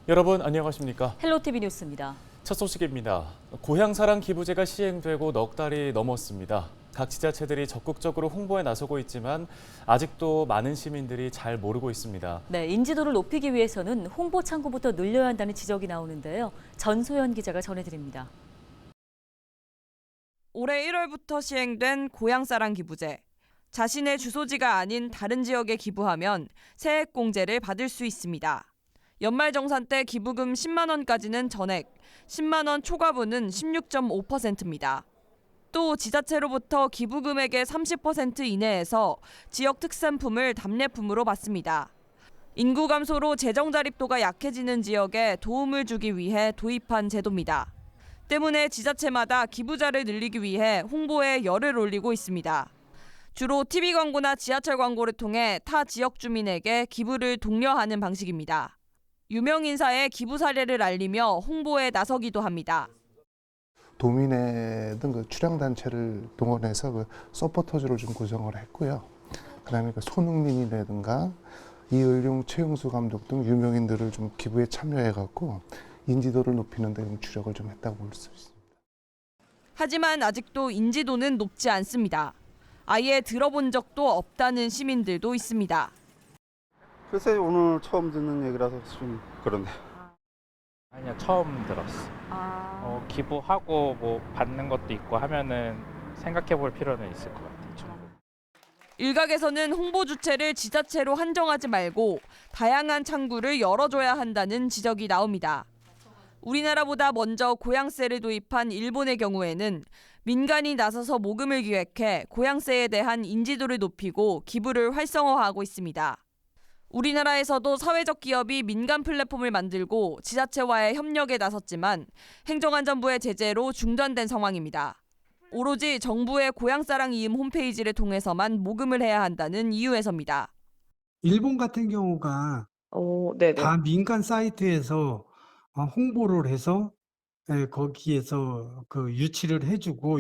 여러분 안녕하십니까? 헬로티비 뉴스입니다. 첫 소식입니다. 고향사랑 기부제가 시행되고 넉 달이 넘었습니다. 각 지자체들이 적극적으로 홍보에 나서고 있지만 아직도 많은 시민들이 잘 모르고 있습니다. 네, 인지도를 높이기 위해서는 홍보 창구부터 늘려야 한다는 지적이 나오는데요. 전소연 기자가 전해드립니다. 올해 1월부터 시행된 고향사랑 기부제. 자신의 주소지가 아닌 다른 지역에 기부하면 세액공제를 받을 수 있습니다. 연말정산 때 기부금 10만 원까지는 전액, 10만 원 초과분은 16.5%입니다. 또 지자체로부터 기부금액의 30% 이내에서 지역 특산품을 답례품으로 받습니다. 인구 감소로 재정 자립도가 약해지는 지역에 도움을 주기 위해 도입한 제도입니다. 때문에 지자체마다 기부자를 늘리기 위해 홍보에 열을 올리고 있습니다. 주로 TV 광고나 지하철 광고를 통해 타 지역 주민에게 기부를 독려하는 방식입니다. 유명 인사의 기부 사례를 알리며 홍보에 나서기도 합니다. 도민회 등 그 출향단체를 동원해서 그 서포터즈를 좀 구성을 했고요. 그다음에 그 손흥민이라든가 이을용, 최용수 감독 등 유명인들을 좀 기부에 참여해갖고 인지도를 높이는 데 주력을 좀 했다고 볼 수 있습니다. 하지만 아직도 인지도는 높지 않습니다. 아예 들어본 적도 없다는 시민들도 있습니다. 글쎄 오늘 처음 듣는 얘기라서 좀 그런데. 아니요, 처음 들었어. 기부하고 뭐 받는 것도 있고 하면은 생각해 볼 필요는 있을 것 같아요. 충분히. 일각에서는 홍보 주체를 지자체로 한정하지 말고 다양한 창구를 열어줘야 한다는 지적이 나옵니다. 우리나라보다 먼저 고향세를 도입한 일본의 경우에는 민간이 나서서 모금을 기획해 고향세에 대한 인지도를 높이고 기부를 활성화하고 있습니다. 우리나라에서도 사회적 기업이 민간 플랫폼을 만들고 지자체와의 협력에 나섰지만 행정안전부의 제재로 중단된 상황입니다. 오로지 정부의 고향사랑 이음 홈페이지를 통해서만 모금을 해야 한다는 이유에서입니다. 일본 같은 경우가 다 민간 사이트에서 홍보를 해서 거기에서 그 유치를 해주고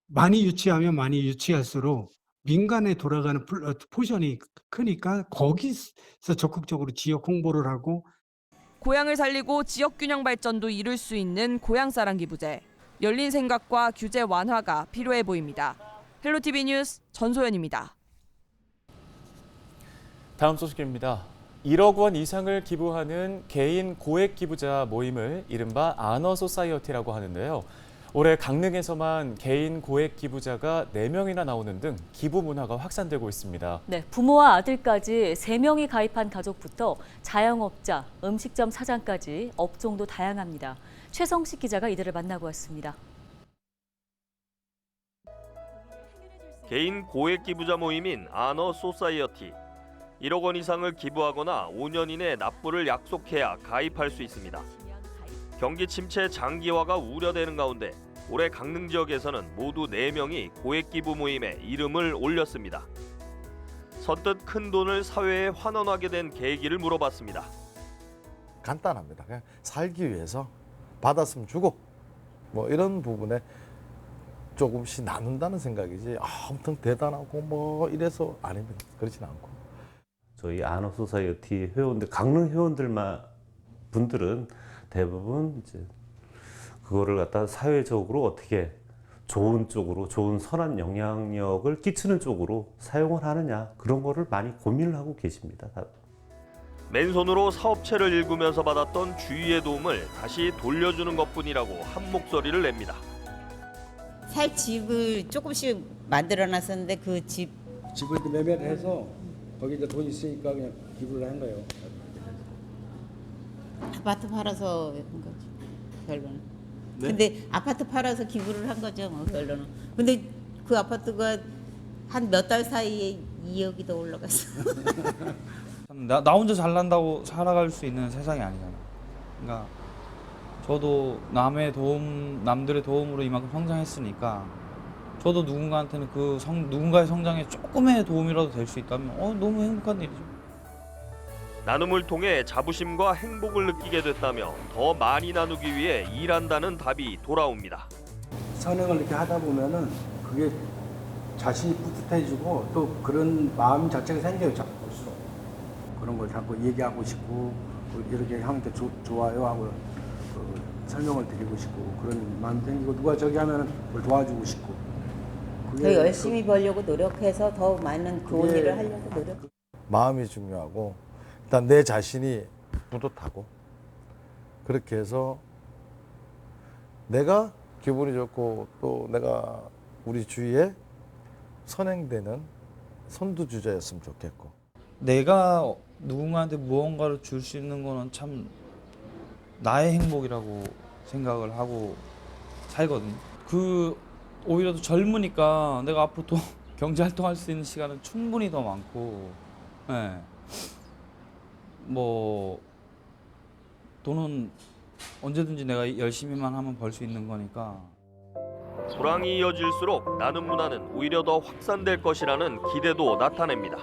많이 유치하면 많이 유치할수록 민간에 돌아가는 포션이 크니까 거기서 적극적으로 지역 홍보를 하고 고향을 살리고 지역 균형 발전도 이룰 수 있는 고향사랑 기부제. 열린 생각과 규제 완화가 필요해 보입니다. 헬로티비 뉴스 전소연입니다. 다음 소식입니다. 1억 원 이상을 기부하는 개인 고액 기부자 모임을 이른바 아너소사이어티라고 하는데요. 올해 강릉에서만 개인 고액 기부자가 4명이나 나오는 등 기부 문화가 확산되고 있습니다. 네, 부모와 아들까지 3명이 가입한 가족부터 자영업자, 음식점 사장까지 업종도 다양합니다. 최성식 기자가 이들을 만나고 왔습니다. 개인 고액 기부자 모임인 아너 소사이어티. 1억 원 이상을 기부하거나 5년 이내 납부를 약속해야 가입할 수 있습니다. 경기 침체 장기화가 우려되는 가운데 올해 강릉 지역에서는 모두 4명이 고액 기부 모임에 이름을 올렸습니다. 선뜻 큰 돈을 사회에 환원하게 된 계기를 물어봤습니다. 간단합니다. 그냥 살기 위해서 받았으면 주고 뭐 이런 부분에 조금씩 나눈다는 생각이지 엄청 대단하고 뭐 이래서 아닙니다. 그렇진 않고. 저희 아너소사이어티 회원들, 강릉 분들은 대부분 이제 그거를 갖다 사회적으로 어떻게 좋은 쪽으로, 좋은 선한 영향력을 끼치는 쪽으로 사용을 하느냐, 그런 거를 많이 고민을 하고 계십니다. 맨손으로 사업체를 일구면서 받았던 주위의 도움을 다시 돌려주는 것뿐이라고 한 목소리를 냅니다. 살 집을 조금씩 만들어놨었는데 그 집을 매매를 해서 거기 이제 돈 있으니까 그냥 기부를 한 거예요. 아파트 팔아서 한 거죠, 결론은. 네? 근데 아파트 팔아서 기부를 한 거죠, 뭐, 결론은. 근데 그 아파트가 한 몇 달 사이에 2억이 더 올라갔어. 나 혼자 잘난다고 살아갈 수 있는 세상이 아니잖아. 그러니까 저도 남들의 도움으로 이만큼 성장했으니까 저도 누군가한테는 누군가의 성장에 조금의 도움이라도 될 수 있다면 너무 행복한 일이죠. 나눔을 통해 자부심과 행복을 느끼게 됐다며 더 많이 나누기 위해 일한다는 답이 돌아옵니다. 선행을 이렇게 하다 보면은 그게 자신이 뿌듯해지고 또 그런 마음 자체가 생겨요. 자꾸 볼수록 그런 걸 자꾸 얘기하고 싶고 이렇게 하면 더 좋아요 하고 설명을 드리고 싶고 그런 마음 생기고 누가 저기 하면 그걸 도와주고 싶고 더 열심히 벌려고 노력해서 더 많은 좋은 그게- 일을 하려고 노력. 마음이 중요하고 일단 내 자신이 뿌듯하고 그렇게 해서 내가 기분이 좋고 또 내가 우리 주위에 선행되는 선두주자였으면 좋겠고 내가 누군가한테 무언가를 줄 수 있는 거는 참 나의 행복이라고 생각을 하고 살거든요. 오히려 더 젊으니까 내가 앞으로 또 경제 활동할 수 있는 시간은 충분히 더 많고, 예. 뭐 돈은 언제든지 내가 열심히만 하면 벌 수 있는 거니까. 불황이 이어질수록 나눔 문화는 오히려 더 확산될 것이라는 기대도 나타냅니다.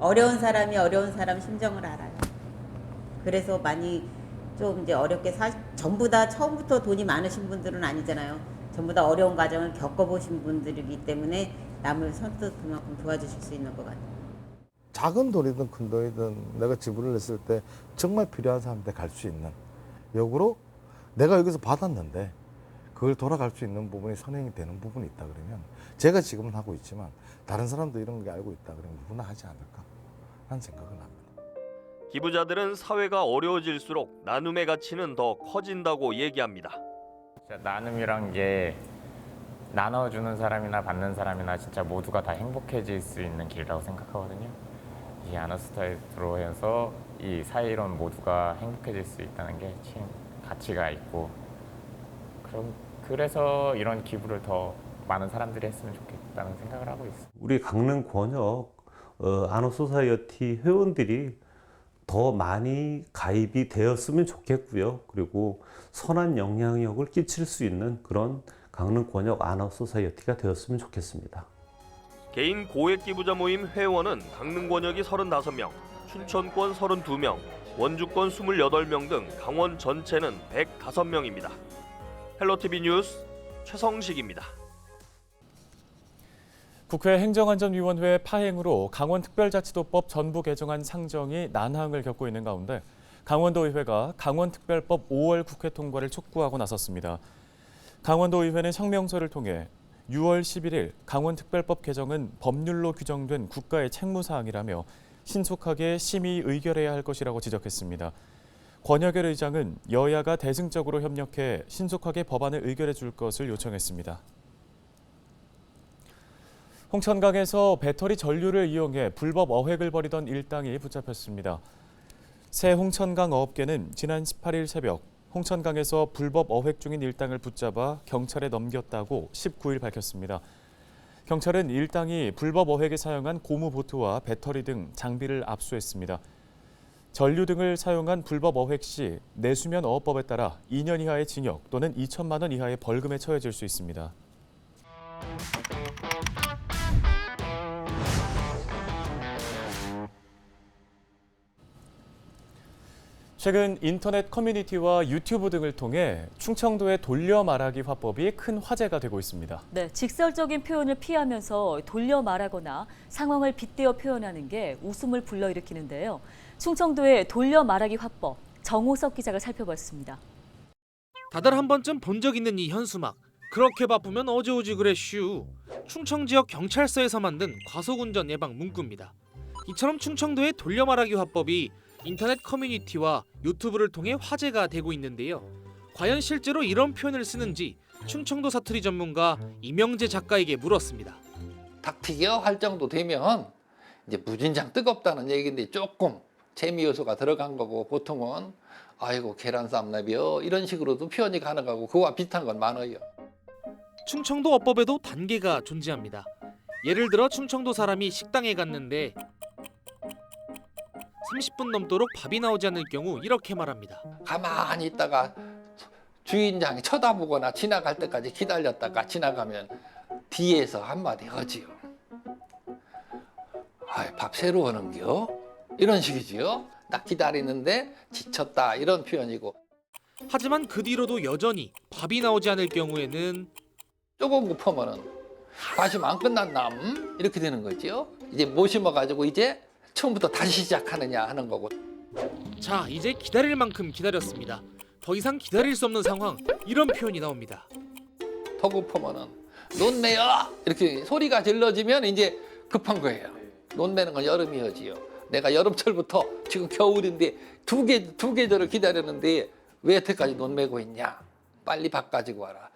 어려운 사람이 어려운 사람 심정을 알아요. 그래서 많이 좀 이제 어렵게 전부 다 처음부터 돈이 많으신 분들은 아니잖아요. 전부 다 어려운 과정을 겪어보신 분들이기 때문에 남을 선뜻 그만큼 도와주실 수 있는 것 같아요. 작은 돈이든 큰 돈이든 내가 지불을 했을 때 정말 필요한 사람한테 갈 수 있는 역으로 내가 여기서 받았는데 그걸 돌아갈 수 있는 부분이 선행이 되는 부분이 있다 그러면 제가 지금은 하고 있지만 다른 사람도 이런 게 알고 있다 그러면 누구나 하지 않을까 하는 생각은 합니다. 기부자들은 사회가 어려워질수록 나눔의 가치는 더 커진다고 얘기합니다. 나눔이란 게 나눠주는 사람이나 받는 사람이나 진짜 모두가 다 행복해질 수 있는 길이라고 생각하거든요. 이 아너스타이트로 해서 이 사회이론 모두가 행복해질 수 있다는 게 참 가치가 있고 그래서 이런 기부를 더 많은 사람들이 했으면 좋겠다는 생각을 하고 있어요. 우리 강릉 권역 아너소사이어티 회원들이 더 많이 가입이 되었으면 좋겠고요. 그리고 선한 영향력을 끼칠 수 있는 그런 강릉 권역 아너소사이어티가 되었으면 좋겠습니다. 개인 고액 기부자 모임 회원은 강릉 권역이 35명, 춘천권 32명, 원주권 28명 등 강원 전체는 105명입니다. 헬로티비 뉴스 최성식입니다. 국회 행정안전위원회 파행으로 강원특별자치도법 전부 개정안 상정이 난항을 겪고 있는 가운데 강원도의회가 강원특별법 5월 국회 통과를 촉구하고 나섰습니다. 강원도의회는 성명서를 통해 6월 11일 강원특별법 개정은 법률로 규정된 국가의 책무사항이라며 신속하게 심의 의결해야 할 것이라고 지적했습니다. 권혁열 의장은 여야가 대승적으로 협력해 신속하게 법안을 의결해 줄 것을 요청했습니다. 홍천강에서 배터리 전류를 이용해 불법 어획을 벌이던 일당이 붙잡혔습니다. 새 홍천강 어업계는 지난 18일 새벽 홍천강에서 불법 어획 중인 일당을 붙잡아 경찰에 넘겼다고 19일 밝혔습니다. 경찰은 일당이 불법 어획에 사용한 고무보트와 배터리 등 장비를 압수했습니다. 전류 등을 사용한 불법 어획 시 내수면 어업법에 따라 2년 이하의 징역 또는 2천만 원 이하의 벌금에 처해질 수 있습니다. 최근 인터넷 커뮤니티와 유튜브 등을 통해 충청도의 돌려 말하기 화법이 큰 화제가 되고 있습니다. 네, 직설적인 표현을 피하면서 돌려 말하거나 상황을 빗대어 표현하는 게 웃음을 불러일으키는데요. 충청도의 돌려 말하기 화법, 정호석 기자가 살펴봤습니다. 다들 한 번쯤 본 적 있는 이 현수막. 그렇게 바쁘면 어제 오지 그랬슈. 충청 지역 경찰서에서 만든 과속운전 예방 문구입니다. 이처럼 충청도의 돌려 말하기 화법이 인터넷 커뮤니티와 유튜브를 통해 화제가 되고 있는데요. 과연 실제로 이런 표현을 쓰는지 충청도 사투리 전문가 이명재 작가에게 물었습니다. 닭튀기가 할 정도 되면 이제 무진장 뜨겁다는 얘기인데 조금 재미 요소가 들어간 거고 보통은 아이고 계란 쌈나비요 이런 식으로도 표현이 가능하고 그와 비슷한 건 많아요. 충청도 어법에도 단계가 존재합니다. 예를 들어 충청도 사람이 식당에 갔는데 30분 넘도록 밥이 나오지 않을 경우 이렇게 말합니다. 가만히 있다가 주인장이 쳐다보거나 지나갈 때까지 기다렸다가 지나가면 뒤에서 한마디 하지요. 밥 새로 오는겨? 이런 식이지요. 딱 기다리는데 지쳤다 이런 표현이고. 하지만 그 뒤로도 여전히 밥이 나오지 않을 경우에는 조금 급하면은 과심 안 끝났나? 이렇게 되는 거지요. 이제 모심어가지고 이제 처음부터 다시 시작하느냐 하는 거고. 자, 이제 기다릴 만큼 기다렸습니다. 더 이상 기다릴 수 없는 상황, 이런 표현이 나옵니다. 더 급하면은 논매요 이렇게 소리가 질러지면 이제 급한 거예요. 논매는 건 여름이 하지요. 내가 여름철부터 지금 겨울인데 두 계절을 기다렸는데 왜 여태까지 논매고 있냐. 빨리 밥 가지고 와라.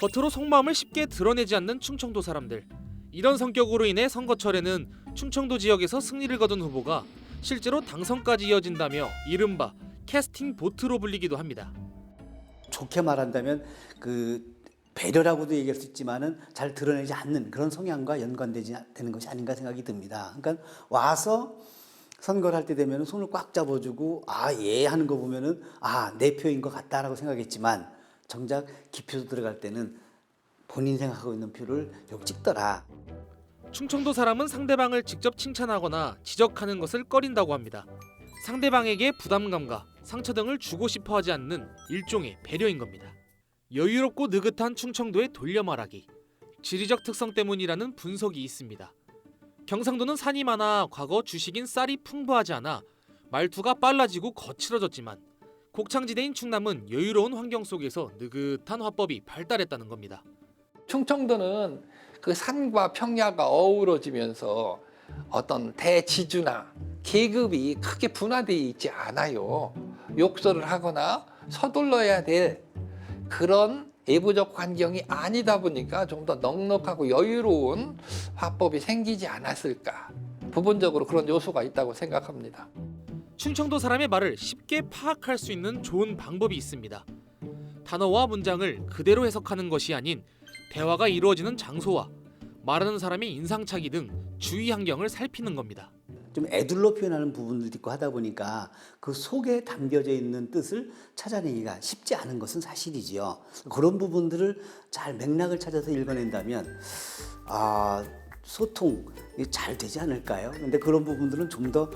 겉으로 속마음을 쉽게 드러내지 않는 충청도 사람들. 이런 성격으로 인해 선거철에는 충청도 지역에서 승리를 거둔 후보가 실제로 당선까지 이어진다며 이른바 캐스팅 보트로 불리기도 합니다. 좋게 말한다면 그 배려라고도 얘기할 수 있지만은 잘 드러내지 않는 그런 성향과 연관되는 것이 아닌가 생각이 듭니다. 그러니까 와서 선거를 할 때 되면 손을 꽉 잡아주고 예 하는 거 보면은 내 표인 것 같다라고 생각했지만 정작 기표소 들어갈 때는 본인 생각하고 있는 표를 여기 찍더라. 충청도 사람은 상대방을 직접 칭찬하거나 지적하는 것을 꺼린다고 합니다. 상대방에게 부담감과 상처 등을 주고 싶어 하지 않는 일종의 배려인 겁니다. 여유롭고 느긋한 충청도의 돌려말하기. 지리적 특성 때문이라는 분석이 있습니다. 경상도는 산이 많아 과거 주식인 쌀이 풍부하지 않아 말투가 빨라지고 거칠어졌지만 곡창지대인 충남은 여유로운 환경 속에서 느긋한 화법이 발달했다는 겁니다. 충청도는 그 산과 평야가 어우러지면서 어떤 대지주나 계급이 크게 분화되어 있지 않아요. 욕설을 하거나 서둘러야 될 그런 내부적 환경이 아니다 보니까 좀 더 넉넉하고 여유로운 화법이 생기지 않았을까. 부분적으로 그런 요소가 있다고 생각합니다. 충청도 사람의 말을 쉽게 파악할 수 있는 좋은 방법이 있습니다. 단어와 문장을 그대로 해석하는 것이 아닌 대화가 이루어지는 장소와 말하는 사람의 인상착의 등 주위 환경을 살피는 겁니다. 좀 애둘러 표현하는 부분들도 있고 하다 보니까 그 속에 담겨져 있는 뜻을 찾아내기가 쉽지 않은 것은 사실이지요. 그런 부분들을 잘 맥락을 찾아서 읽어낸다면 소통이 잘 되지 않을까요? 근데 그런 부분들은 좀 더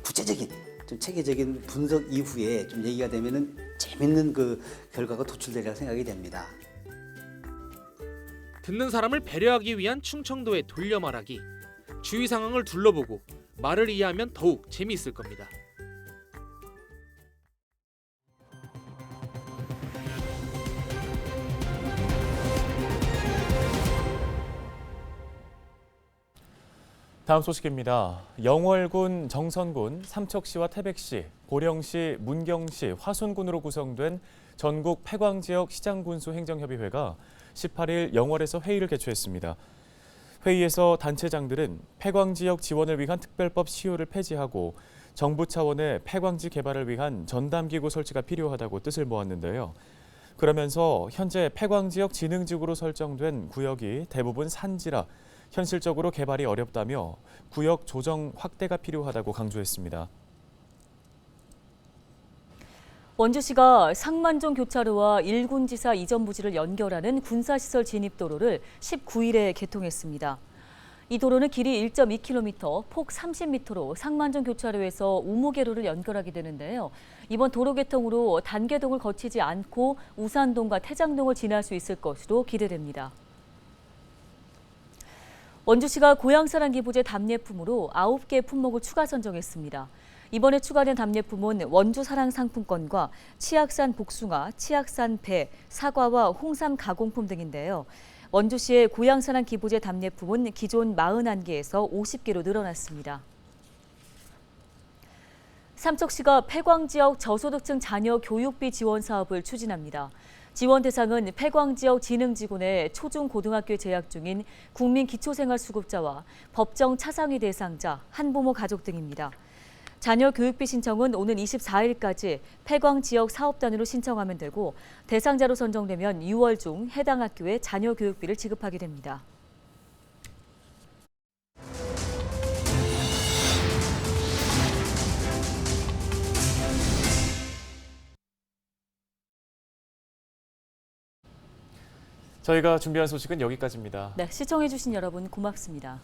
구체적인, 좀 체계적인 분석 이후에 좀 얘기가 되면은 재밌는 그 결과가 도출되리라 생각이 됩니다. 듣는 사람을 배려하기 위한 충청도의 돌려말하기. 주위 상황을 둘러보고 말을 이해하면 더욱 재미있을 겁니다. 다음 소식입니다. 영월군, 정선군, 삼척시와 태백시, 고령시, 문경시, 화순군으로 구성된 전국 폐광지역 시장군수 행정협의회가 18일 영월에서 회의를 개최했습니다. 회의에서 단체장들은 폐광지역 지원을 위한 특별법 시효를 폐지하고 정부 차원의 폐광지 개발을 위한 전담기구 설치가 필요하다고 뜻을 모았는데요. 그러면서 현재 폐광지역 진흥지구로 설정된 구역이 대부분 산지라 현실적으로 개발이 어렵다며 구역 조정 확대가 필요하다고 강조했습니다. 원주시가 상만종 교차로와 일군지사 이전 부지를 연결하는 군사시설 진입도로를 19일에 개통했습니다. 이 도로는 길이 1.2km, 폭 30m로 상만종 교차로에서 우무계로를 연결하게 되는데요. 이번 도로 개통으로 단계동을 거치지 않고 우산동과 태장동을 지날 수 있을 것으로 기대됩니다. 원주시가 고향사랑 기부제 답례품으로 9개 품목을 추가 선정했습니다. 이번에 추가된 답례품은 원주사랑 상품권과 치악산 복숭아, 치악산 배, 사과와 홍삼 가공품 등인데요. 원주시의 고향사랑 기부제 답례품은 기존 41개에서 50개로 늘어났습니다. 삼척시가 폐광지역 저소득층 자녀 교육비 지원 사업을 추진합니다. 지원 대상은 폐광지역 진흥지구 내 초중고등학교에 재학 중인 국민기초생활수급자와 법정 차상위 대상자, 한부모 가족 등입니다. 자녀 교육비 신청은 오는 24일까지 폐광지역 사업단으로 신청하면 되고 대상자로 선정되면 6월 중 해당 학교에 자녀 교육비를 지급하게 됩니다. 저희가 준비한 소식은 여기까지입니다. 네, 시청해주신 여러분 고맙습니다.